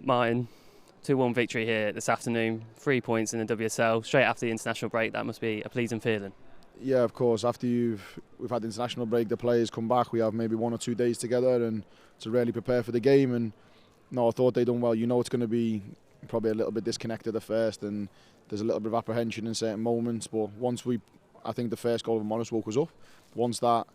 Martin, 2-1 victory here this afternoon, 3 points in the WSL, straight after the international break. That must be a pleasing feeling. Yeah, of course. After we've had the international break, the players come back. We have maybe 1 or 2 days together and to really prepare for the game. And no, I thought they done well. You know, it's going to be probably a little bit disconnected at first, and there's a little bit of apprehension in certain moments. But I think the first goal of Morris woke us up. Once that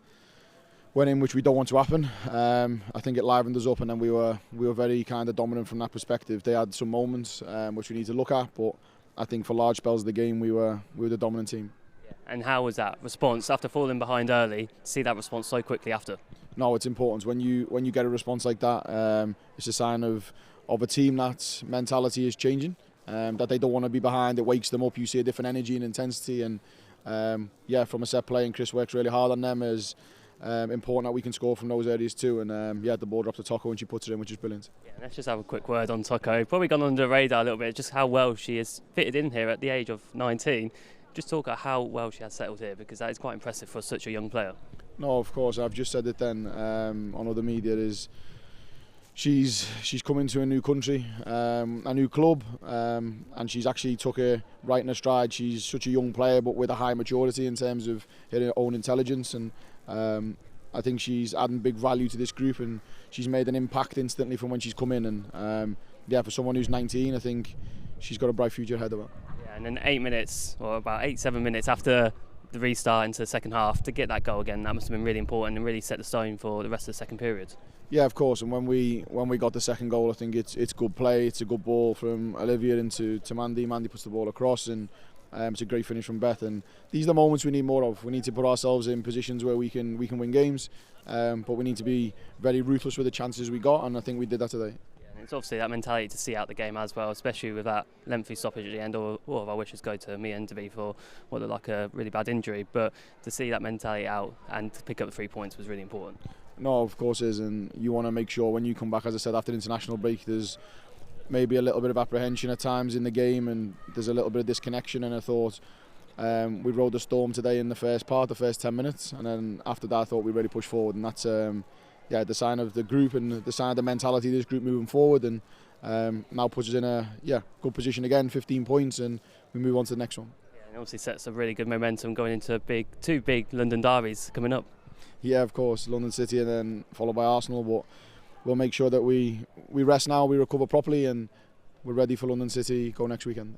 went in, which we don't want to happen, I think it livened us up, and then we were very kind of dominant from that perspective. They had some moments which we need to look at, but I think for large spells of the game we were the dominant team. And how was that response after falling behind early? See that response so quickly after? No, it's important when you get a response like that. It's a sign of a team that's mentality is changing, that they don't want to be behind. It wakes them up. You see a different energy and intensity, and from a set play, and Chris works really hard on them. Is important that we can score from those areas too. And the ball dropped to Toko and she puts it in, which is brilliant. Yeah, let's just have a quick word on Toko. Probably gone under the radar a little bit, just how well she has fitted in here at the age of 19. Just talk about how well she has settled here, because that is quite impressive for such a young player. No, of course. I've just said it then on other media. Is she's come into a new country, a new club, and she's actually took her right in her stride. She's such a young player, but with a high maturity in terms of her own intelligence, and I think she's adding big value to this group, and she's made an impact instantly from when she's come in. And for someone who's 19, I think she's got a bright future ahead of her. And then 8 minutes, or about 7 minutes after the restart into the second half, to get that goal again, that must have been really important and really set the stone for the rest of the second period. Yeah, of course. And when we got the second goal, I think it's good play. It's a good ball from Olivia into Mandy. Mandy puts the ball across, and it's a great finish from Beth. And these are the moments we need more of. We need to put ourselves in positions where we can win games, but we need to be very ruthless with the chances we got, and I think we did that today. It's obviously that mentality to see out the game as well, especially with that lengthy stoppage at the end. All of our wishes go to Mia Enderby for what looked like a really bad injury, but to see that mentality out and to pick up the 3 points was really important. No, of course it is, and you want to make sure when you come back, as I said, after the international break, there's maybe a little bit of apprehension at times in the game, and there's a little bit of disconnection. And I thought we rode the storm today in the first 10 minutes, and then after that I thought we really pushed forward, and that's the sign of the group and the sign of the mentality of this group moving forward, and now puts us in a good position again, 15 points, and we move on to the next one. Yeah, and obviously sets a really good momentum going into two big London derbies coming up. Yeah, of course, London City and then followed by Arsenal, but we'll make sure that we rest now, we recover properly, and we're ready for London City go next weekend.